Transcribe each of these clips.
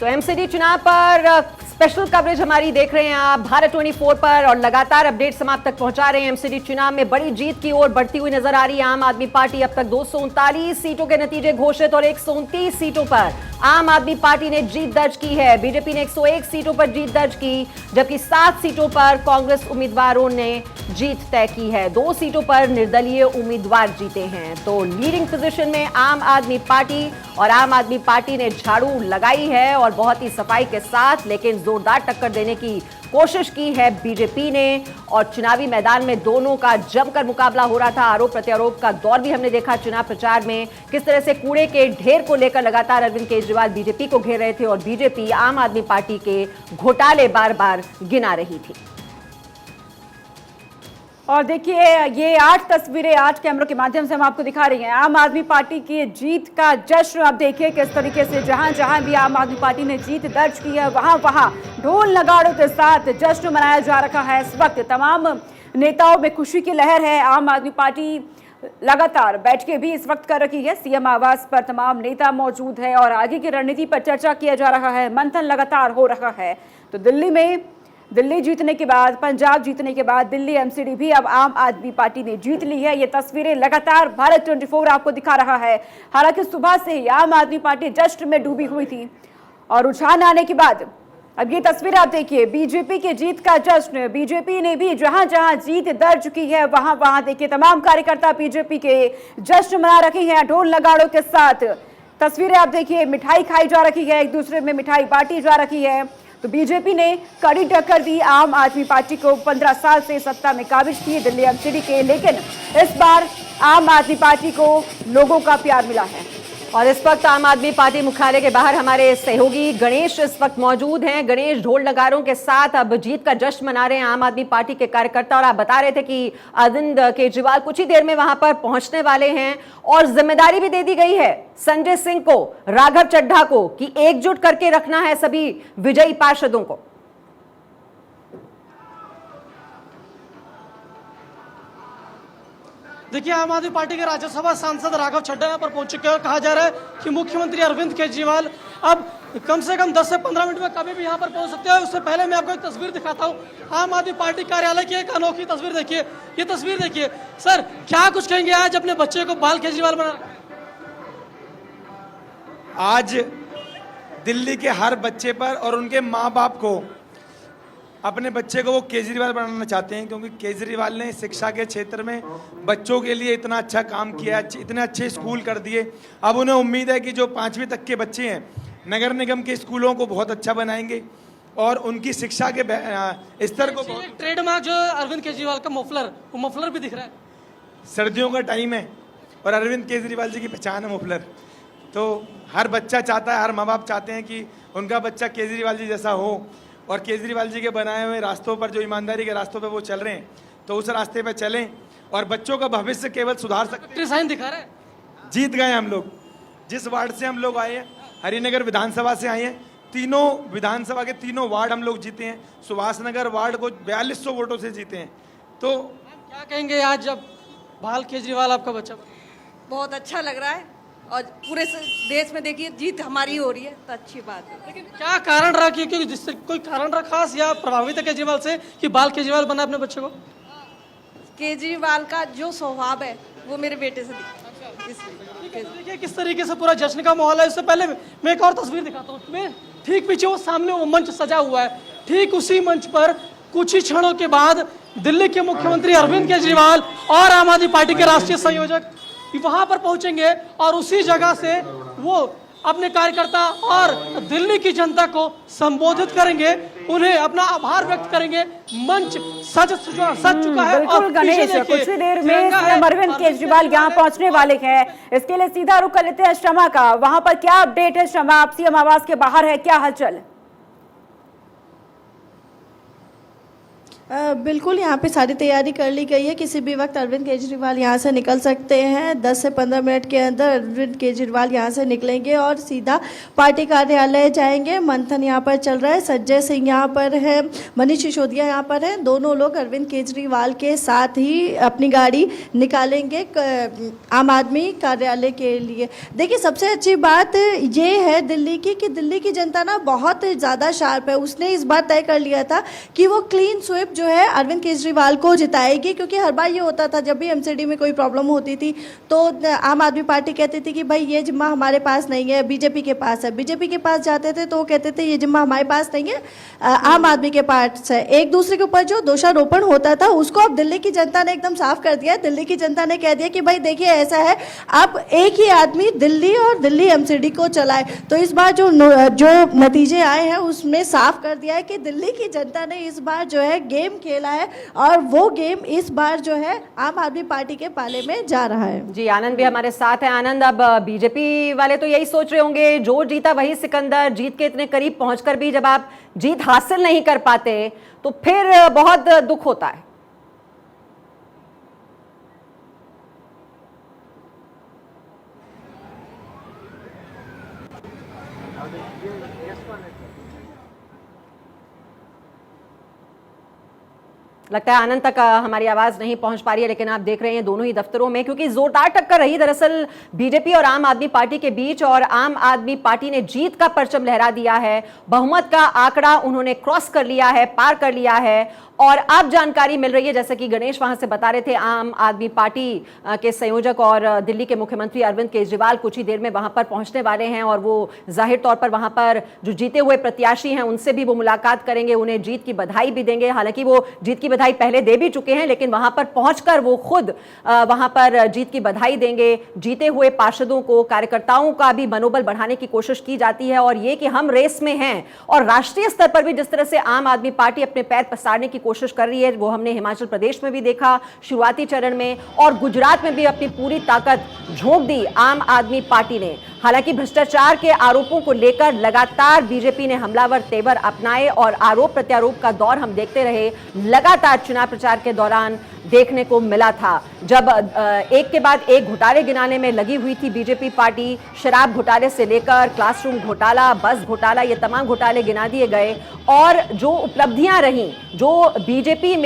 तो एमसीडी चुनाव पर स्पेशल कवरेज हमारी देख रहे हैं आप भारत 24 पर और लगातार अपडेट समाप्त तक पहुंचा रहे हैं। एमसीडी चुनाव में बड़ी जीत की ओर बढ़ती हुई नजर आ रही है आम आदमी पार्टी। अब तक 239 सीटों के नतीजे घोषित और 129 सीटों पर आम आदमी पार्टी ने जीत दर्ज की है। बीजेपी ने 101 सीटों पर जीत दर्ज की, जबकि 7 सीटों पर कांग्रेस उम्मीदवारों ने जीत तय की है। 2 सीटों पर निर्दलीय उम्मीदवार जीते हैं। तो लीडिंग पोजीशन में आम आदमी पार्टी और आम आदमी पार्टी ने झाड़ू लगाई है और बहुत ही सफाई के साथ, लेकिन जोरदार टक्कर देने की कोशिश की है बीजेपी ने। और चुनावी मैदान में दोनों का जमकर मुकाबला हो रहा था। आरोप प्रत्यारोप का दौर भी हमने देखा चुनाव प्रचार में, किस तरह से कूड़े के ढेर को लेकर लगातार अरविंद केजरीवाल बीजेपी को घेर रहे थे और बीजेपी आम आदमी पार्टी के घोटाले बार बार गिना रही थी। और देखिए ये 8 तस्वीरें 8 कैमरों के माध्यम से हम आपको दिखा रही हैं। आम आदमी पार्टी की जीत का जश्न आप देखिए किस तरीके से जहां जहां भी आम आदमी पार्टी ने जीत दर्ज की है वहां वहां ढोल नगाड़ों के साथ जश्न मनाया जा रहा है। इस वक्त तमाम नेताओं में खुशी की लहर है। आम आदमी पार्टी लगातार बैठकें भी इस वक्त कर रखी है। सीएम आवास पर तमाम नेता मौजूद है और आगे की रणनीति पर चर्चा किया जा रहा है। मंथन लगातार हो रहा है। तो दिल्ली जीतने के बाद, पंजाब जीतने के बाद दिल्ली एमसीडी भी अब आम आदमी पार्टी ने जीत ली है। ये तस्वीरें लगातार भारत 24 आपको दिखा रहा है। हालांकि सुबह से ही आम आदमी पार्टी जश्न में डूबी हुई थी और रुझान आने के बाद अब ये तस्वीर आप देखिए बीजेपी की जीत का जश्न। बीजेपी ने भी जहां जहां जीत दर्ज की है वहां वहां देखिए तमाम कार्यकर्ता बीजेपी के जश्न मना रखे हैं ढोल नगाड़ों के साथ। तस्वीरें आप देखिए, मिठाई खाई जा रही है, एक दूसरे में मिठाई बांटी जा रही है। तो बीजेपी ने कड़ी टक्कर दी आम आदमी पार्टी को। 15 साल से सत्ता में काबिज थी दिल्ली एमसीडी के, लेकिन इस बार आम आदमी पार्टी को लोगों का प्यार मिला है। और इस वक्त आम आदमी पार्टी मुख्यालय के बाहर हमारे सहयोगी गणेश इस वक्त मौजूद हैं। गणेश, ढोल नगारों के साथ अब जीत का जश्न मना रहे हैं आम आदमी पार्टी के कार्यकर्ता और आप बता रहे थे कि अरविंद केजरीवाल कुछ ही देर में वहां पर पहुंचने वाले हैं और जिम्मेदारी भी दे दी गई है संजय सिंह को, राघव चड्ढा को कि एकजुट करके रखना है सभी विजयी पार्षदों को। देखिए आम आदमी पार्टी के राज्यसभा सांसद राघव चड्ढा यहाँ पर पहुंच चुके हैं। कहा जा रहा है कि मुख्यमंत्री अरविंद केजरीवाल अब कम से कम 10 से 15 मिनट में कभी भी यहाँ पर पहुंच सकते हैं। उससे पहले मैं आपको एक तस्वीर दिखाता हूँ आम आदमी पार्टी कार्यालय की, एक अनोखी तस्वीर देखिए। ये तस्वीर देखिए सर, क्या कुछ कहेंगे आज अपने बच्चे को बाल केजरीवाल बना? आज दिल्ली के हर बच्चे पर और उनके माँ बाप को, अपने बच्चे को वो केजरीवाल बनाना चाहते हैं, क्योंकि केजरीवाल ने शिक्षा के क्षेत्र में बच्चों के लिए इतना अच्छा काम किया, इतने अच्छे स्कूल कर दिए। अब उन्हें उम्मीद है कि जो 5वीं तक के बच्चे हैं नगर निगम के स्कूलों को बहुत अच्छा बनाएंगे और उनकी शिक्षा के स्तर को। ट्रेडमार्क जो अरविंद केजरीवाल का मफलर, वो मफलर भी दिख रहा है। सर्दियों का टाइम है और अरविंद केजरीवाल जी की पहचान है मफलर। तो हर बच्चा चाहता है, हर माँ बाप चाहते हैं कि उनका बच्चा केजरीवाल जी जैसा हो और केजरीवाल जी के बनाए हुए रास्तों पर, जो ईमानदारी के रास्तों पर वो चल रहे हैं, तो उस रास्ते पर चलें और बच्चों का भविष्य केवल सुधार सकते। साइन दिखा रहा है। जीत गए हम लोग। जिस वार्ड से हम लोग आए हैं, हरिनगर विधानसभा से आए हैं, तीनों विधानसभा के तीनों वार्ड हम लोग जीते हैं। सुभाष नगर वार्ड को 4200 वोटों से जीते हैं। तो क्या कहेंगे आज जब बाल केजरीवाल आपका बच्चा? बहुत अच्छा लग रहा है और पूरे देश में देखिए जीत हमारी हो रही है, तो अच्छी बात है। लेकिन क्या कारण रहा, क्योंकि जिससे कोई कारण रहा खास या प्रभावित है केजरीवाल से कि बाल केजरीवाल बना अपने बच्चे को? केजरीवाल का जो स्वभाव है वो मेरे बेटे से दिखता है। देखिए किस तरीके से पूरा जश्न का माहौल है। इससे पहले मैं एक और तस्वीर दिखाता हूँ तुम्हें। ठीक पीछे वो सामने वो मंच सजा हुआ है, ठीक उसी मंच पर कुछ ही क्षणों के बाद दिल्ली के मुख्यमंत्री अरविंद केजरीवाल और आम आदमी पार्टी के राष्ट्रीय संयोजक वहां पर पहुंचेंगे और उसी जगह से वो अपने कार्यकर्ता और दिल्ली की जनता को संबोधित करेंगे, उन्हें अपना आभार व्यक्त करेंगे। मंच सज चुका है। बिल्कुल गणेश, कुछ ही देर में सीएम अरविंद केजरीवाल यहाँ पहुंचने वाले हैं। इसके लिए सीधा रुख कर लेते हैं शमा का। वहां पर क्या अपडेट है शमा? आप सीएम आवास के बाहर है, क्या हलचल? बिल्कुल यहाँ पे सारी तैयारी कर ली गई है। किसी भी वक्त अरविंद केजरीवाल यहाँ से निकल सकते हैं। 10 से 15 मिनट के अंदर अरविंद केजरीवाल यहाँ से निकलेंगे और सीधा पार्टी कार्यालय जाएंगे। मंथन यहाँ पर चल रहा है, संजय सिंह यहाँ पर है, मनीष सिसोदिया यहाँ पर है। दोनों लोग अरविंद केजरीवाल के साथ ही अपनी गाड़ी निकालेंगे आम आदमी कार्यालय के लिए। देखिए, सबसे अच्छी बात ये है दिल्ली की कि दिल्ली की जनता ना बहुत ज़्यादा शार्प है। उसने इस बार तय कर लिया था कि वो क्लीन स्वीप जो है अरविंद केजरीवाल को जिताएगी, क्योंकि हर बार ये होता था जब भी एमसीडी में कोई प्रॉब्लम होती थी तो आम आदमी पार्टी कहती थी कि भाई ये जिम्मा हमारे पास नहीं है, बीजेपी के पास है। बीजेपी के पास जाते थे तो वो कहते थे ये जिम्मा हमारे पास नहीं है, आम आदमी के पास है। एक दूसरे के ऊपर जो दोषारोपण होता था उसको अब दिल्ली की जनता ने एकदम साफ कर दिया। दिल्ली की जनता ने कह दिया कि भाई देखिए ऐसा है, अब एक ही आदमी दिल्ली और दिल्ली एमसीडी को चलाए। तो इस बार जो नतीजे आए हैं उसमें साफ कर दिया है कि दिल्ली की जनता ने इस बार जो है गेम खेला है और वो गेम इस बार जो है आम आदमी पार्टी के पाले में जा रहा है। जी, आनंद भी हमारे साथ है। आनंद, अब बीजेपी वाले तो यही सोच रहे होंगे जो जीता वही सिकंदर, जीत के इतने करीब पहुंचकर भी जब आप जीत हासिल नहीं कर पाते तो फिर बहुत दुख होता है। लगता है आनंद तक हमारी आवाज नहीं पहुंच पा रही है, लेकिन आप देख रहे हैं दोनों ही दफ्तरों में क्योंकि जोरदार टक्कर रही दरअसल बीजेपी और आम आदमी पार्टी के बीच, और आम आदमी पार्टी ने जीत का परचम लहरा दिया है। बहुमत का आंकड़ा उन्होंने क्रॉस कर लिया है, पार कर लिया है। और अब जानकारी मिल रही है, जैसे कि गणेश वहां से बता रहे थे, आम आदमी पार्टी के संयोजक और दिल्ली के मुख्यमंत्री अरविंद केजरीवाल कुछ ही देर में वहां पर पहुंचने वाले हैं और वो जाहिर तौर पर वहां पर जो जीते हुए प्रत्याशी हैं उनसे भी वो मुलाकात करेंगे, उन्हें जीत की बधाई भी देंगे। हालांकि वो जीत की बधाई पहले दे भी चुके हैं, लेकिन वहां पर पहुंचकर वो खुद वहां पर जीत की बधाई देंगे। जीते हुए पार्षदों को, कार्यकर्ताओं का भी मनोबल बढ़ाने की कोशिश की जाती है और ये कि हम रेस में हैं। और राष्ट्रीय स्तर पर भी जिस तरह से आम आदमी पार्टी अपने पैर पसारने की कोशिश कर रही है, वो हमने हिमाचल प्रदेश में भी देखा शुरुआती चरण में, और गुजरात में भी अपनी पूरी ताकत झोंक दी आम आदमी पार्टी ने। हालांकि भ्रष्टाचार के आरोपों को लेकर लगातार बीजेपी ने हमलावर तेवर अपनाए और आरोप प्रत्यारोप का दौर हम देखते रहे, लगातार चुनाव प्रचार के दौरान देखने को मिला था। जब एक के बाद एक घोटाले गिनाने में लगी हुई थी बीजेपी पार्टी, शराब घोटाले से लेकर क्लासरूम घोटाला, बस घोटाला, ये तमाम घोटाले गिना दिए गए। और जो उपलब्धियां रहीं, जो बीजेपी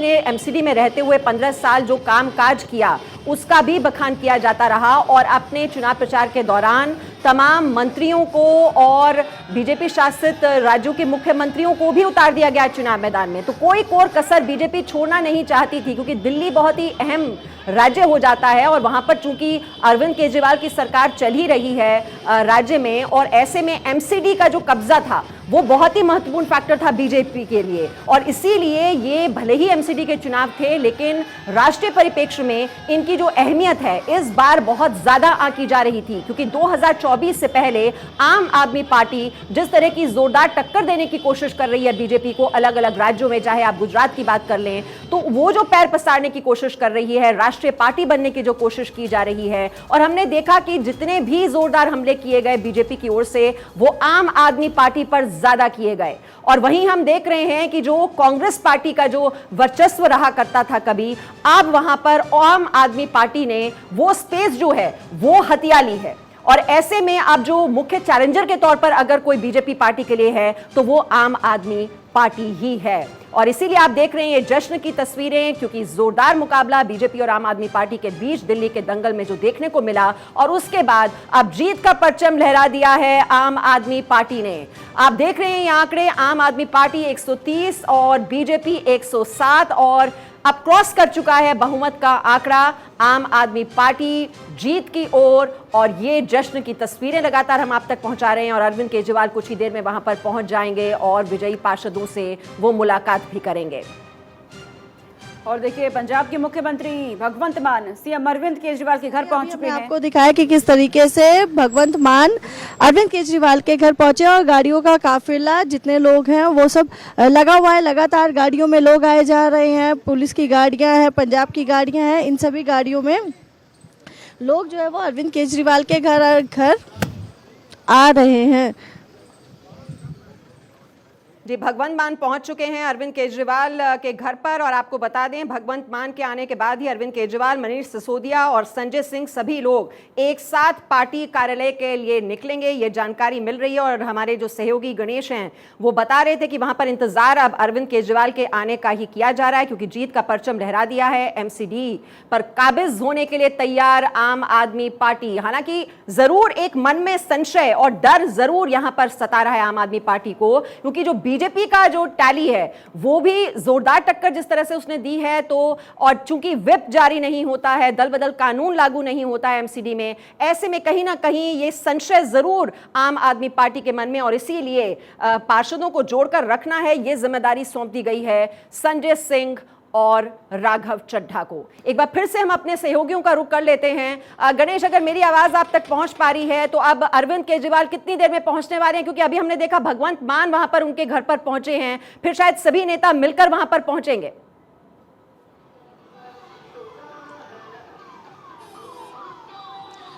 ने एमसीडी में रहते हुए 15 साल जो कामकाज किया, उसका भी बखान किया जाता रहा। और अपने चुनाव प्रचार के दौरान तमाम मंत्रियों को और बीजेपी शासित राज्यों के मुख्यमंत्रियों को भी उतार दिया गया चुनाव मैदान में। तो कोई कोर कसर बीजेपी छोड़ना नहीं चाहती थी, क्योंकि दिल्ली बहुत ही अहम राज्य हो जाता है और वहां पर चूंकि अरविंद केजरीवाल की सरकार चल ही रही है राज्य में, और ऐसे में एमसीडी का जो कब्जा था वो बहुत ही महत्वपूर्ण फैक्टर था बीजेपी के लिए। और इसीलिए ये भले ही एमसीडी के चुनाव थे, लेकिन राष्ट्रीय परिप्रेक्ष्य में इनकी जो अहमियत है इस बार बहुत ज्यादा आंकी जा रही थी, क्योंकि 2024 से पहले आम आदमी पार्टी जिस तरह की जोरदार टक्कर देने की कोशिश कर रही है बीजेपी को अलग अलग राज्यों में, चाहे आप गुजरात की बात कर लें, तो वो जो पैर पसारने की कोशिश कर रही है, राष्ट्रीय पार्टी बनने की जो कोशिश की जा रही है, और हमने देखा कि जितने भी जोरदार हमले किए गए बीजेपी की ओर से वो आम आदमी पार्टी पर ज्यादा किए गए। और वहीं हम देख रहे हैं कि जो कांग्रेस पार्टी का जो वर्चस्व रहा करता था कभी, अब वहां पर आम आदमी पार्टी ने वो स्पेस जो है वो हथिया ली है। और ऐसे में अब जो मुख्य चैलेंजर के तौर पर अगर कोई बीजेपी पार्टी के लिए है तो वो आम आदमी पार्टी ही है। और इसीलिए आप देख रहे हैं ये जश्न की तस्वीरें, क्योंकि जोरदार मुकाबला बीजेपी और आम आदमी पार्टी के बीच दिल्ली के दंगल में जो देखने को मिला, और उसके बाद अब जीत का परचम लहरा दिया है आम आदमी पार्टी ने। आप देख रहे हैं ये आंकड़े, आम आदमी पार्टी 130 और बीजेपी 107, और अब क्रॉस कर चुका है बहुमत का आंकड़ा आम आदमी पार्टी जीत की ओर। और ये जश्न की तस्वीरें लगातार हम आप तक पहुंचा रहे हैं, और अरविंद केजरीवाल कुछ ही देर में वहां पर पहुंच जाएंगे और विजयी पार्षदों से वो मुलाकात भी करेंगे। और देखिए, पंजाब के मुख्यमंत्री भगवंत मान सीएम अरविंद केजरीवाल के घर पहुंच चुके हैं। आपको दिखाया कि किस तरीके से भगवंत मान अरविंद केजरीवाल के घर पहुंचे, और गाड़ियों का काफिला जितने लोग हैं वो सब लगा हुआ है। लगातार गाड़ियों में लोग आए जा रहे हैं, पुलिस की गाड़ियां हैं, पंजाब की गाड़ियां हैं, इन सभी गाड़ियों में लोग जो है वो अरविंद केजरीवाल के घर आ रहे हैं। जी, भगवंत मान पहुंच चुके हैं अरविंद केजरीवाल के घर पर। और आपको बता दें, भगवंत मान के आने के बाद ही अरविंद केजरीवाल, मनीष सिसोदिया और संजय सिंह सभी लोग एक साथ पार्टी कार्यालय के लिए निकलेंगे, ये जानकारी मिल रही है। और हमारे जो सहयोगी गणेश हैं वो बता रहे थे कि वहां पर इंतजार अब अरविंद केजरीवाल के आने का ही किया जा रहा है, क्योंकि जीत का परचम लहरा दिया है एमसीडी पर काबिज होने के लिए तैयार आम आदमी पार्टी। हालांकि जरूर एक मन में संशय और डर जरूर यहां पर सता रहा है आम आदमी पार्टी को, क्योंकि जो बीजेपी का जो टैली है वो भी जोरदार टक्कर जिस तरह से उसने दी है, तो और चूंकि विप जारी नहीं होता है, दल बदल कानून लागू नहीं होता है एमसीडी में, ऐसे में कहीं ना कहीं ये संशय जरूर आम आदमी पार्टी के मन में, और इसीलिए पार्षदों को जोड़कर रखना है, ये जिम्मेदारी सौंप दी गई है संजय सिंह और राघव चड्ढा को। एक बार फिर से हम अपने सहयोगियों का रुख कर लेते हैं। गणेश, अगर मेरी आवाज आप तक पहुंच पा रही है तो अब अरविंद केजरीवाल कितनी देर में पहुंचने वाले हैं? क्योंकि अभी हमने देखा भगवंत मान वहां पर उनके घर पर पहुंचे हैं, फिर शायद सभी नेता मिलकर वहां पर पहुंचेंगे।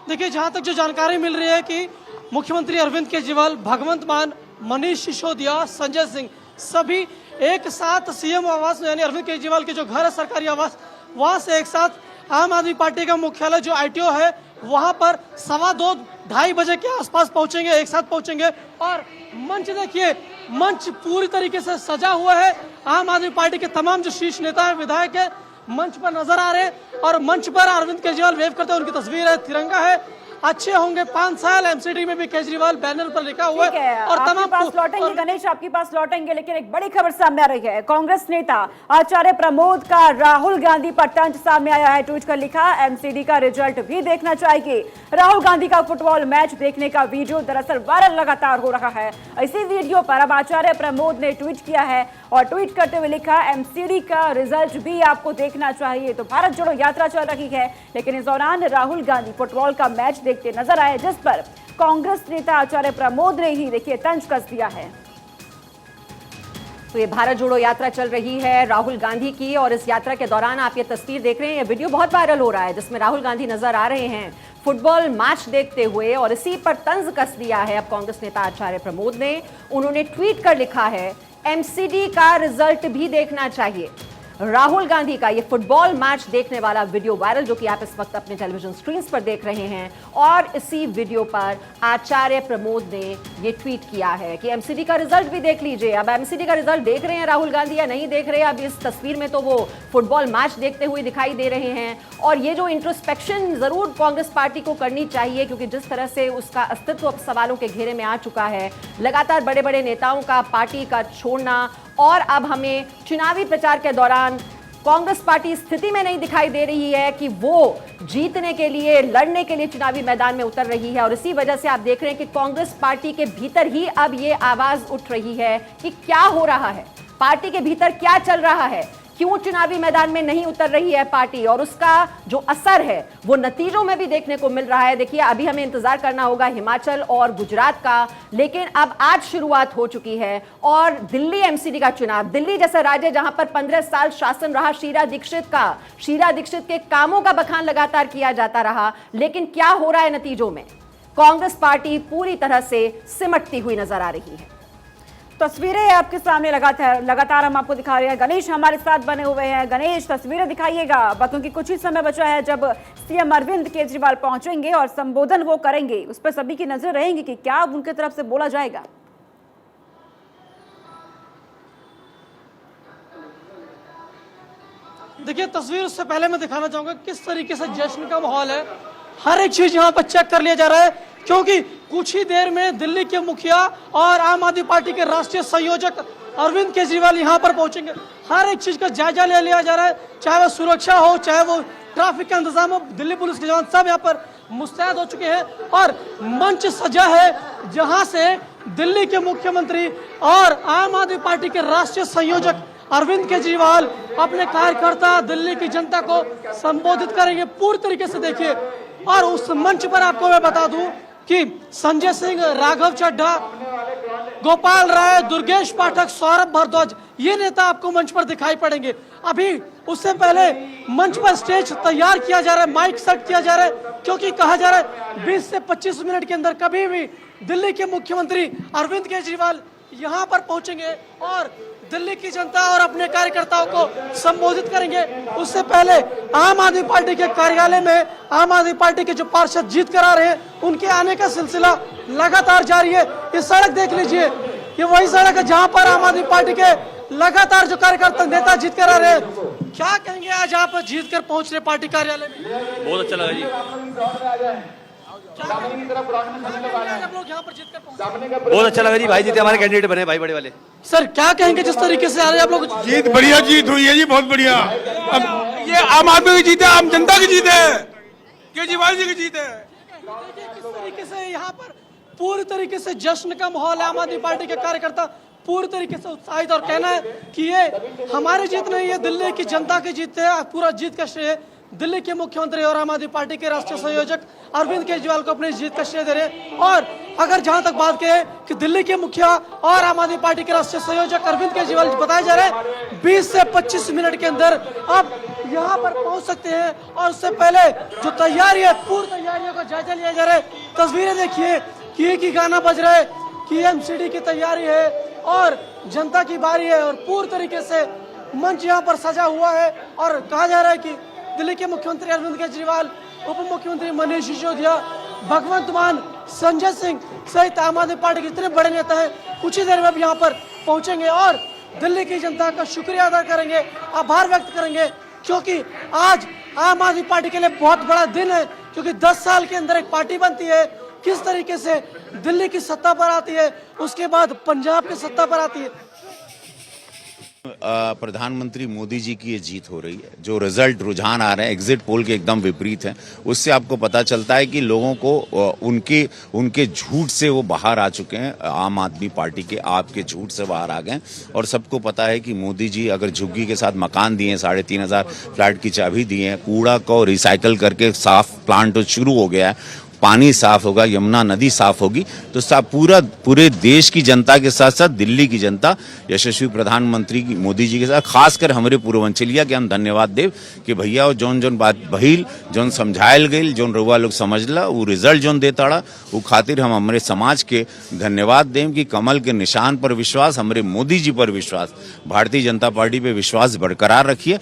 देखिए, जहां तक जो जानकारी मिल रही है कि मुख्यमंत्री अरविंद केजरीवाल, भगवंत मान, मनीष सिसोदिया, संजय सिंह सभी एक साथ सीएम आवास यानी अरविंद केजरीवाल के जो घर है सरकारी आवास, वहां से एक साथ आम आदमी पार्टी का मुख्यालय जो आईटीओ है वहां पर 2:15-2:30 बजे के आसपास पहुंचेंगे, एक साथ पहुंचेंगे। और मंच देखिए, मंच पूरी तरीके से सजा हुआ है। आम आदमी पार्टी के तमाम जो शीर्ष नेता है, विधायक है, मंच पर नजर आ रहे हैं और मंच पर अरविंद केजरीवाल वेव करते हैं, उनकी तस्वीर है, तिरंगा है। अच्छे होंगे 5 साल एमसीडी में भी केजरीवाल बैनर पर लिखा हुआ है। और तमाम पास लौटेंगे गणेश, आपके पास लौटेंगे, लेकिन एक बड़ी खबर सामने आ रही है। कांग्रेस नेता आचार्य प्रमोद का राहुल गांधी पर तंज सामने आया है। ट्वीट कर लिखा, एमसीडी का रिजल्ट भी देखना चाहिए। राहुल गांधी का फुटबॉल मैच देखने का वीडियो दरअसल वायरल लगातार हो रहा है। इसी वीडियो पर अब आचार्य प्रमोद ने ट्वीट किया है और ट्वीट करते हुए लिखा, एमसीडी का रिजल्ट भी आपको देखना चाहिए। तो भारत जोड़ो यात्रा चल रही है, लेकिन इस दौरान राहुल गांधी फुटबॉल का मैच देखते नजर आए, जिस पर कांग्रेस नेता आचार्य प्रमोद ने ही देखिए तंज कस दिया है। तो ये भारत जोड़ो यात्रा चल रही है राहुल गांधी की, और इस यात्रा के दौरान आप ये तस्वीर देख रहे हैं, ये वीडियो बहुत वायरल हो रहा है जिसमें राहुल गांधी नजर आ रहे हैं फुटबॉल मैच देखते हुए, और इसी पर तंज कस दिया है अब कांग्रेस नेता आचार्य प्रमोद ने। उन्होंने ट्वीट कर लिखा है, एमसीडी का रिजल्ट भी देखना चाहिए। राहुल गांधी का ये फुटबॉल मैच देखने वाला वीडियो वायरल, जो कि आप इस वक्त अपने टेलीविजन स्क्रीन पर देख रहे हैं, और इसी वीडियो पर आचार्य प्रमोद ने ये ट्वीट किया है कि एमसीडी का रिजल्ट भी देख लीजिए। अब एमसीडी का रिजल्ट देख रहे हैं राहुल गांधी या नहीं देख रहे हैं, अब इस तस्वीर में तो वो फुटबॉल मैच देखते हुए दिखाई दे रहे हैं। और ये जो इंट्रोस्पेक्शन जरूर कांग्रेस पार्टी को करनी चाहिए, क्योंकि जिस तरह से उसका अस्तित्व अब सवालों के घेरे में आ चुका है, लगातार बड़े बड़े नेताओं का पार्टी का छोड़ना, और अब हमें चुनावी प्रचार के दौरान कांग्रेस पार्टी स्थिति में नहीं दिखाई दे रही है कि वो जीतने के लिए, लड़ने के लिए चुनावी मैदान में उतर रही है। और इसी वजह से आप देख रहे हैं कि कांग्रेस पार्टी के भीतर ही अब ये आवाज उठ रही है कि क्या हो रहा है, पार्टी के भीतर क्या चल रहा है, क्यों चुनावी मैदान में नहीं उतर रही है पार्टी, और उसका जो असर है वो नतीजों में भी देखने को मिल रहा है। देखिए, अभी हमें इंतजार करना होगा हिमाचल और गुजरात का, लेकिन अब आज शुरुआत हो चुकी है। और दिल्ली एमसीडी का चुनाव, दिल्ली जैसा राज्य जहां पर 15 साल शासन रहा शीला दीक्षित के कामों का बखान लगातार किया जाता रहा, लेकिन क्या हो रहा है नतीजों में? कांग्रेस पार्टी पूरी तरह से सिमटती हुई नजर आ रही है। तस्वीरें आपके सामने लगातार हम आपको दिखा रहे हैं। गणेश हमारे साथ बने हुए हैं। गणेश, तस्वीरें दिखाइएगा, क्योंकि कुछ ही समय बचा है जब सीएम अरविंद केजरीवाल पहुंचेंगे और संबोधन वो करेंगे, उस पर सभी की नजर रहेंगी कि क्या उनकी तरफ से बोला जाएगा। देखिए, तस्वीर उससे पहले मैं दिखाना चाहूंगा किस तरीके से जश्न का माहौल है। हर एक चीज यहाँ पर चेक कर लिया जा रहा है, क्योंकि कुछ ही देर में दिल्ली के मुखिया और आम आदमी पार्टी के राष्ट्रीय संयोजक अरविंद केजरीवाल यहाँ पर पहुंचेंगे। हर एक चीज का जायजा ले लिया जा रहा है, चाहे वो सुरक्षा हो, चाहे वो ट्रैफिक का इंतजाम हो। दिल्ली पुलिस के जवान सब यहाँ पर मुस्तैद हो चुके हैं और मंच सजा है, जहां से दिल्ली के मुख्यमंत्री और आम आदमी पार्टी के राष्ट्रीय संयोजक अरविंद केजरीवाल अपने कार्यकर्ता, दिल्ली की जनता को संबोधित करेंगे पूरी तरीके से। देखिए, और उस मंच पर आपको मैं बता दूं कि संजय सिंह, राघव चड्ढा, गोपाल राय, दुर्गेश पाठक, सौरभ भारद्वाज, ये नेता आपको मंच पर दिखाई पड़ेंगे। अभी उससे पहले मंच पर स्टेज तैयार किया जा रहा है, माइक सेट किया जा रहा है, क्योंकि कहा जा रहा है 20 से 25 मिनट के अंदर कभी भी दिल्ली के मुख्यमंत्री अरविंद केजरीवाल यहाँ पर पहुंचेंगे और दिल्ली की जनता और अपने कार्यकर्ताओं को संबोधित करेंगे। उससे पहले आम आदमी पार्टी के कार्यालय में आम आदमी पार्टी के जो पार्षद जीत कर आ रहे हैं उनके आने का सिलसिला लगातार जारी है। ये सड़क देख लीजिए, ये वही सड़क है जहाँ पर आम आदमी पार्टी के लगातार जो कार्यकर्ता नेता जीत कर आ रहे हैं। क्या कहेंगे आज आप जीत कर पहुंच रहे पार्टी कार्यालय में? बहुत अच्छा लगा जी। आप लोग यहाँ पर जीत कर पहुंचे, बहुत अच्छा लगा जी, भाई जीते, हमारे कैंडिडेट बने भाई बड़े वाले। सर क्या कहेंगे जिस तरीके से आ रहे हैं आप लोग? जीत बढ़िया जीत हुई है जी, बहुत बढ़िया। अब ये आम आदमी की जीत है, आम जनता की जीत है, केजरीवाल जी की जीत है। किस तरीके से यहाँ पर पूरी तरीके से जश्न का माहौल है। आम आदमी पार्टी के कार्यकर्ता पूरी तरीके से उत्साहित और कहना है कि ये हमारी जीत नहीं है, दिल्ली की जनता की जीत है। पूरा जीत का श्रेय दिल्ली के मुख्यमंत्री और आम आदमी पार्टी के राष्ट्रीय संयोजक अरविंद केजरीवाल को अपनी जीत का श्रेय दे रहे हैं। और अगर जहां तक बात करें कि दिल्ली के मुखिया और आम आदमी पार्टी के राष्ट्रीय संयोजक अरविंद केजरीवाल बताया जा रहा है 20 से 25 मिनट के अंदर अब यहाँ पर पहुंच सकते हैं। और उससे पहले जो तैयारी है, पूरी तैयारियों का जायजा लिया जा रहा है। तस्वीरें देखिए कि एक ही गाना बज रहा है कि एमसीडी की तैयारी है और जनता की बारी है और पूरी तरीके से मंच यहाँ पर सजा हुआ है। और कहा जा रहा है कि दिल्ली के मुख्यमंत्री अरविंद केजरीवाल, उप मुख्यमंत्री मनीष सिसोदिया, भगवंत मान, संजय सिंह सहित आम आदमी पार्टी के इतने बड़े नेता हैं कुछ ही देर में भी यहाँ पर पहुंचेंगे और दिल्ली की जनता का शुक्रिया अदा करेंगे, आभार व्यक्त करेंगे, क्योंकि आज आम आदमी पार्टी के लिए बहुत बड़ा दिन है। क्योंकि 10 साल के अंदर एक पार्टी बनती है, किस तरीके से दिल्ली की सत्ता पर आती है, उसके बाद पंजाब की सत्ता पर आती है। प्रधानमंत्री मोदी जी की ये जीत हो रही है। जो रिजल्ट रुझान आ रहे हैं एग्जिट पोल के एकदम विपरीत हैं, उससे आपको पता चलता है कि लोगों को उनके झूठ से वो बाहर आ चुके हैं। आम आदमी पार्टी के आपके झूठ से बाहर आ गए और सबको पता है कि मोदी जी अगर झुग्गी के साथ मकान दिए, 3,500 फ्लैट की चाबी दी है, कूड़ा को रिसाइकल करके साफ प्लांट शुरू हो गया है, पानी साफ होगा, यमुना नदी साफ होगी, तो पूरे देश की जनता के साथ साथ दिल्ली की जनता यशस्वी प्रधानमंत्री मोदी जी के साथ, खासकर हमारे पूर्वांचलिया के हम धन्यवाद देव कि भैया जोन बात बहिल जोन समझायल गई, जोन रउआ लोग समझला, वो रिजल्ट जोन देताड़ा, वो खातिर हम हमारे समाज के धन्यवाद देव कि कमल के निशान पर विश्वास, हमारे मोदी जी पर विश्वास, भारतीय जनता पार्टी पे विश्वास बरकरार रखिए।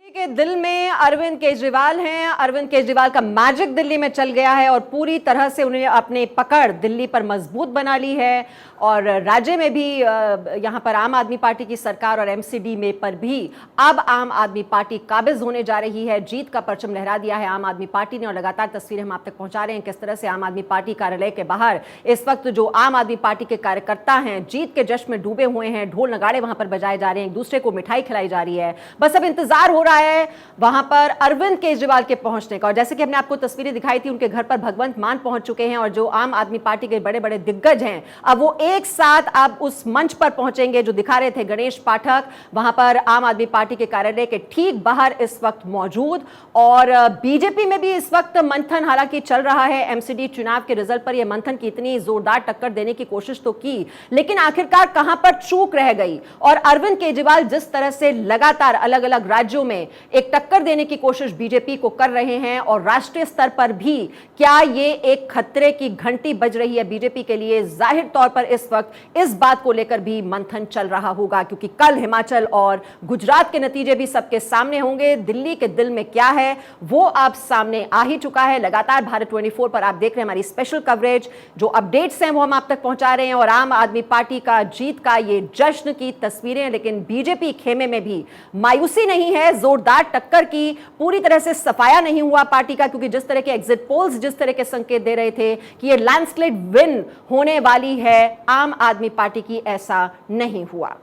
के दिल में अरविंद केजरीवाल हैं। अरविंद केजरीवाल का मैजिक दिल्ली में चल गया है और पूरी तरह से उन्हें अपनी पकड़ दिल्ली पर मजबूत बना ली है। और राज्य में भी यहाँ पर आम आदमी पार्टी की सरकार और एमसीडी में पर भी अब आम आदमी पार्टी काबिज होने जा रही है। जीत का परचम लहरा दिया है आम आदमी पार्टी ने और लगातार तस्वीरें हम आप तक पहुंचा रहे हैं किस तरह से आम आदमी पार्टी कार्यालय के बाहर इस वक्त जो आम आदमी पार्टी के कार्यकर्ता हैं जीत के जश्न में डूबे हुए हैं। ढोल नगाड़े वहां पर बजाए जा रहे हैं, एक दूसरे को मिठाई खिलाई जा रही है। बस अब इंतजार हो रहा है वहां पर अरविंद केजरीवाल के पहुंचने का। और जैसे कि हमने आपको तस्वीरें दिखाई थी, उनके घर पर भगवंत मान पहुंच चुके हैं और जो आम आदमी पार्टी के बड़े बड़े दिग्गज हैं अब वो एक साथ अब उस मंच पर पहुंचेंगे जो दिखा रहे थे गणेश पाठक, वहां पर आम आदमी पार्टी के कार्यालय के ठीक बाहर इस वक्त मौजूद। और बीजेपी में भी इस वक्त मंथन हालांकि चल रहा है। एमसीडी चुनाव के रिजल्ट पर यह मंथन की इतनी जोरदार टक्कर देने की कोशिश तो की, लेकिन आखिरकार कहां पर चूक रह गई। और अरविंद केजरीवाल जिस तरह से लगातार अलग अलग राज्यों में एक टक्कर देने की कोशिश बीजेपी को कर रहे हैं और राष्ट्रीय स्तर पर भी क्या ये एक खतरे की घंटी बज रही है बीजेपी के लिए। जाहिर तौर पर इस वक्त इस बात को लेकर भी मंथन चल रहा होगा क्योंकि कल हिमाचल और गुजरात के नतीजे भी सबके सामने होंगे। दिल्ली के दिल में क्या है वो अब सामने आ ही चुका है। लगातार भारत 24 पर आप देख रहे हैं हमारी स्पेशल कवरेज, जो अपडेट्स हैं वो हम आप तक पहुंचा रहे हैं और आम आदमी पार्टी का जीत का ये जश्न की तस्वीरें। लेकिन बीजेपी खेमे में भी मायूसी नहीं है, जोरदार टक्कर की पूरी तरह से सफाया नहीं हुआ पार्टी का, क्योंकि जिस तरह के एग्जिट पोल्स जिस तरह के संकेत दे रहे थे कि ये लैंडस्लाइड विन होने वाली है, आम आदमी पार्टी की ऐसा नहीं हुआ।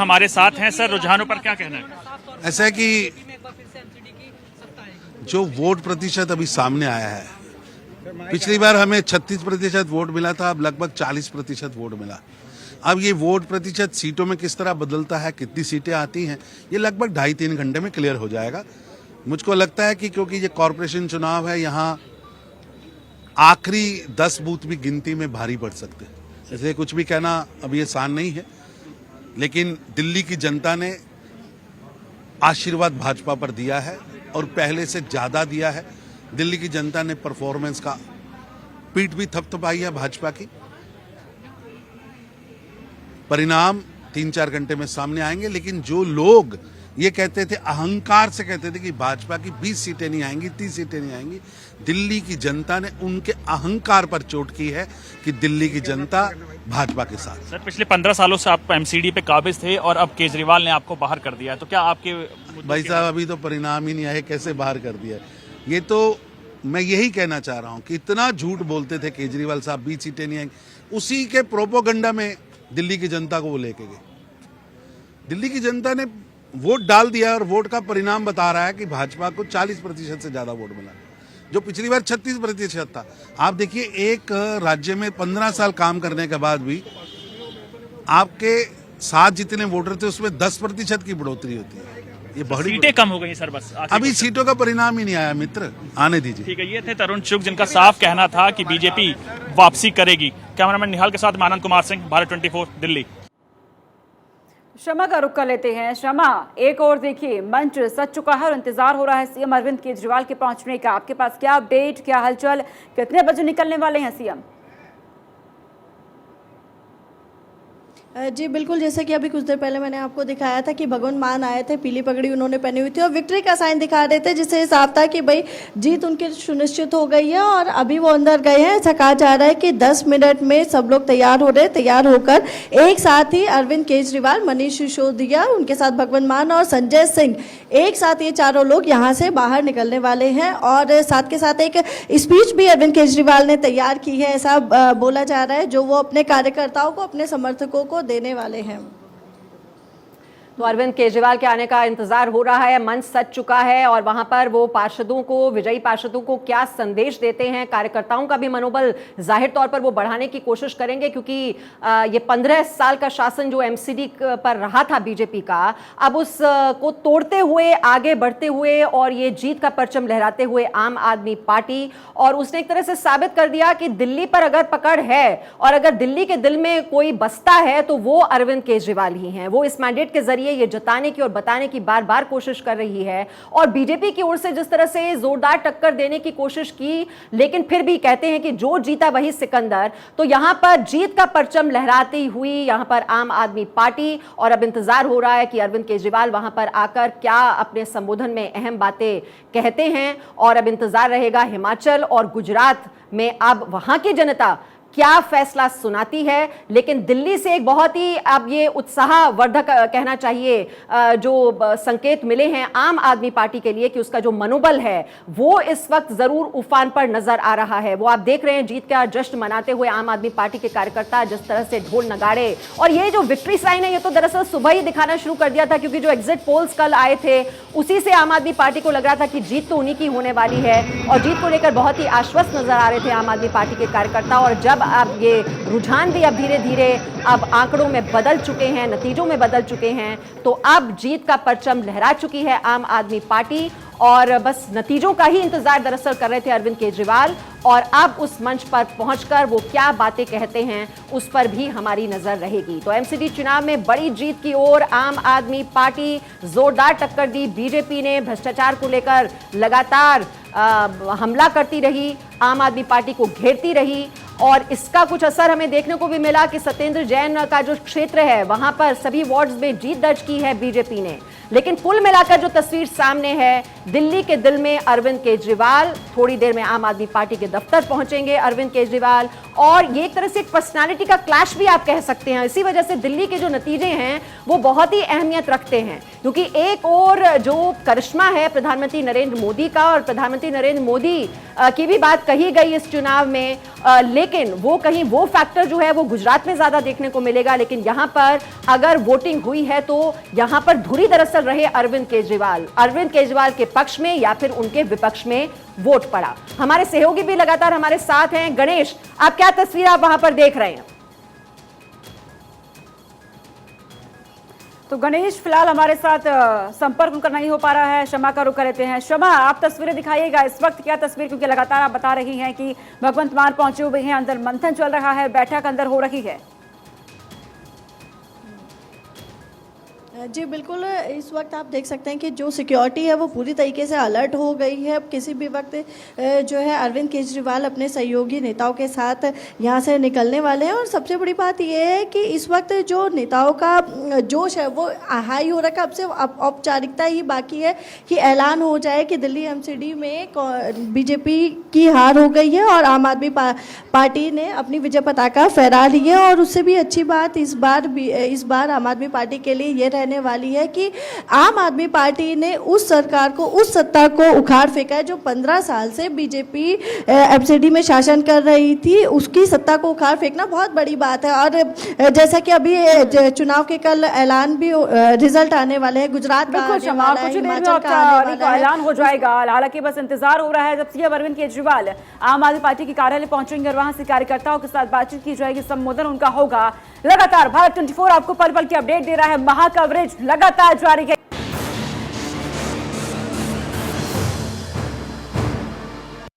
हमारे साथ हैं सर, रुझानों पर क्या कहना है? ऐसा है कि जो वोट प्रतिशत अभी सामने आया है, पिछली बार हमें 36% वोट मिला था, अब लगभग 40% वोट मिला। अब ये वोट प्रतिशत सीटों में किस तरह बदलता है, कितनी सीटें आती हैं, ये लगभग 2.5-3 घंटे में क्लियर हो जाएगा। मुझको लगता है कि क्योंकि ये कॉरपोरेशन चुनाव है, यहाँ आखिरी 10 बूथ भी गिनती में भारी पड़ सकते हैं, इसलिए कुछ भी कहना अभी आसान नहीं है। लेकिन दिल्ली की जनता ने आशीर्वाद भाजपा पर दिया है और पहले से ज्यादा दिया है। दिल्ली की जनता ने परफॉर्मेंस का पीठ भी थपथपाई है भाजपा की। परिणाम 3-4 घंटे में सामने आएंगे। लेकिन जो लोग ये कहते थे, अहंकार से कहते थे कि भाजपा की 20 सीटें नहीं आएंगी, 30 सीटें नहीं आएंगी, दिल्ली की जनता ने उनके अहंकार पर चोट की है कि दिल्ली की जनता भाजपा के साथ। सर, पिछले 15 सालों से आप एमसीडी पे काबिज थे और अब केजरीवाल ने आपको बाहर कर दिया है, तो क्या आपके भाई साहब अभी तो परिणाम ही नहीं आए, कैसे बाहर कर दिया? ये तो मैं यही कहना चाह रहा हूं कि इतना झूठ बोलते थे केजरीवाल साहब, 20 सीटें नहीं आएंगी, उसी के प्रोपोगंडा में दिल्ली की जनता को वो लेके गए। दिल्ली की जनता ने वोट डाल दिया और वोट का परिणाम बता रहा है कि भाजपा को 40% से ज्यादा वोट मिला, जो पिछली बार 36% था। आप देखिए, एक राज्य में 15 साल काम करने के बाद भी आपके साथ जितने वोटर थे उसमें 10% की बढ़ोतरी होती है। ये बड़ी सीटें कम हो गई सर, बस अभी सीटों का परिणाम ही नहीं आया मित्र, आने दीजिए। ठीक है, ये थे तरुण चुग जिनका साफ कहना था कि बीजेपी वापसी करेगी। कैमरामैन निहाल के साथ आनंद कुमार सिंह, भारत 24 दिल्ली। शमा का रुख कर लेते हैं। शमा, एक और देखिए मंच सज चुका है और इंतजार हो रहा है सीएम अरविंद केजरीवाल के पहुंचने का। आपके पास क्या अपडेट, क्या हलचल, कितने बजे निकलने वाले हैं सीएम? जी बिल्कुल, जैसे कि अभी कुछ देर पहले मैंने आपको दिखाया था कि भगवंत मान आए थे, पीली पगड़ी उन्होंने पहनी हुई थी और विक्ट्री का साइन दिखा रहे थे, जिससे हिसाब था कि भाई जीत उनकी सुनिश्चित हो गई है। और अभी वो अंदर गए हैं। ऐसा कहा जा रहा है कि 10 मिनट में सब लोग तैयार हो रहे हैं। तैयार होकर एक साथ ही अरविंद केजरीवाल, मनीष सिसोदिया, उनके साथ भगवंत मान और संजय सिंह, एक साथ ये चारों लोग यहाँ से बाहर निकलने वाले हैं। और साथ के साथ एक स्पीच भी अरविंद केजरीवाल ने तैयार की है, ऐसा बोला जा रहा है, जो वो अपने कार्यकर्ताओं को, अपने समर्थकों को देने वाले हैं। तो अरविंद केजरीवाल के आने का इंतजार हो रहा है, मंच सज चुका है और वहां पर वो पार्षदों को, विजयी पार्षदों को क्या संदेश देते हैं, कार्यकर्ताओं का भी मनोबल जाहिर तौर पर वो बढ़ाने की कोशिश करेंगे, क्योंकि ये 15 साल का शासन जो एमसीडी पर रहा था बीजेपी का, अब उस को तोड़ते हुए, आगे बढ़ते हुए और ये जीत का परचम लहराते हुए आम आदमी पार्टी, और उसने एक तरह से साबित कर दिया कि दिल्ली पर अगर पकड़ है और अगर दिल्ली के दिल में कोई बसता है तो वो अरविंद केजरीवाल ही हैं। वो इस मैंडेट के जरिए ये जताने की और बताने की बार बार कोशिश कर रही है। और बीजेपी की ओर से जिस तरह से जोरदार टक्कर देने की कोशिश की, लेकिन फिर भी कहते हैं कि जो जीता वही सिकंदर, तो यहां पर जीत का परचम लहराती हुई यहां पर आम आदमी पार्टी, और अब इंतजार हो रहा है कि अरविंद केजरीवाल वहां पर आकर क्या अपने संबोधन में अहम बातें कहते हैं। और अब इंतजार रहेगा हिमाचल और गुजरात में अब वहां की जनता क्या फैसला सुनाती है। लेकिन दिल्ली से एक बहुत ही अब ये उत्साहवर्धक कहना चाहिए जो संकेत मिले हैं आम आदमी पार्टी के लिए कि उसका जो मनोबल है वो इस वक्त जरूर उफान पर नजर आ रहा है। वो आप देख रहे हैं जीत का जश्न मनाते हुए आम आदमी पार्टी के कार्यकर्ता, जिस तरह से ढोल नगाड़े, और ये जो विक्ट्री साइन है ये तो दरअसल सुबह ही दिखाना शुरू कर दिया था, क्योंकि जो एग्जिट पोल्स कल आए थे उसी से आम आदमी पार्टी को लग रहा था कि जीत तो उन्हीं की होने वाली है, और जीत को लेकर बहुत ही आश्वस्त नजर आ रहे थे आम आदमी पार्टी के कार्यकर्ता। और जब अब ये रुझान भी अब धीरे धीरे अब आंकड़ों में बदल चुके हैं, नतीजों में बदल चुके हैं, तो अब जीत का परचम लहरा चुकी है आम आदमी पार्टी, और बस नतीजों का ही इंतजार दरअसल कर रहे थे अरविंद केजरीवाल। और अब उस मंच पर पहुंचकर वो क्या बातें कहते हैं उस पर भी हमारी नजर रहेगी। तो एमसीडी चुनाव में बड़ी जीत की ओर आम आदमी पार्टी, जोरदार टक्कर दी बीजेपी ने, भ्रष्टाचार को लेकर लगातार हमला करती रही, आम आदमी पार्टी को घेरती रही, और इसका कुछ असर हमें देखने को भी मिला कि सत्येंद्र जैन का जो क्षेत्र है वहां पर सभी वार्ड्स में जीत दर्ज की है बीजेपी ने। लेकिन कुल मिलाकर जो तस्वीर सामने है, दिल्ली के दिल में अरविंद केजरीवाल, थोड़ी देर में आम आदमी पार्टी के दफ्तर पहुंचेंगे अरविंद केजरीवाल, और ये एक तरह से एक पर्सनालिटी का क्लैश भी आप कह सकते हैं। इसी वजह से दिल्ली के जो नतीजे हैं वो बहुत ही अहमियत रखते हैं, क्योंकि एक और जो करिश्मा है प्रधानमंत्री नरेंद्र मोदी का, और प्रधानमंत्री नरेंद्र मोदी की भी बात कही गई इस चुनाव में, लेकिन वो कहीं वो फैक्टर जो है वो गुजरात में ज्यादा देखने को मिलेगा। लेकिन यहां पर अगर वोटिंग हुई है तो यहां पर धुरी दरअसल रहे अरविंद केजरीवाल के पक्ष में या फिर उनके विपक्ष में वोट पड़ा। हमारे सहयोगी भी लगातार हमारे साथ हैं। गणेश, आप क्या तस्वीर आप वहां पर देख रहे हैं? तो गणेश फिलहाल हमारे साथ संपर्क उनका नहीं हो पा रहा है, शमा का रुख कर लेते हैं। शमा, आप तस्वीरें दिखाइएगा इस वक्त, क्या तस्वीर, क्योंकि लगातार आप बता रही हैं कि भगवंत मान पहुंचे हुए हैं, अंदर मंथन चल रहा है, बैठक अंदर हो रही है। जी बिल्कुल, इस वक्त आप देख सकते हैं कि जो सिक्योरिटी है वो पूरी तरीके से अलर्ट हो गई है। अब किसी भी वक्त जो है अरविंद केजरीवाल अपने सहयोगी नेताओं के साथ यहाँ से निकलने वाले हैं। और सबसे बड़ी बात ये है कि इस वक्त जो नेताओं का जोश है वो हाई हो रखा है। अब से औपचारिकता ही बाकी है कि ऐलान हो जाए कि दिल्ली एमसीडी में बीजेपी की हार हो गई है और आम आदमी पार्टी ने अपनी विजय पताका फहरा ली है। और उससे भी अच्छी बात इस बार आम आदमी पार्टी के लिए ये रहने वाली है कि आम आदमी पार्टी ने उस सरकार को, उस सत्ता को उखाड़ फेंका है जो 15 साल से बीजेपी एमसीडी में शासन कर रही थी। उसकी सत्ता को उखाड़ फेंकना बहुत बड़ी बात है। और जैसा कि अभी चुनाव के कल ऐलान भी रिजल्ट आने वाले हैं, गुजरात का कुछ देर में ऐलान हो जाएगा। हालांकि बस इंतजार हो रहा है जब सीएम अरविंद केजरीवाल आम आदमी पार्टी के कार्यालय पहुंचेंगे और वहां से कार्यकर्ताओं के साथ बातचीत की जाएगी, संबोधन उनका होगा। लगातार भारत 24 आपको पल पल की अपडेट दे रहा है, महा कवरेज लगातार जारी है।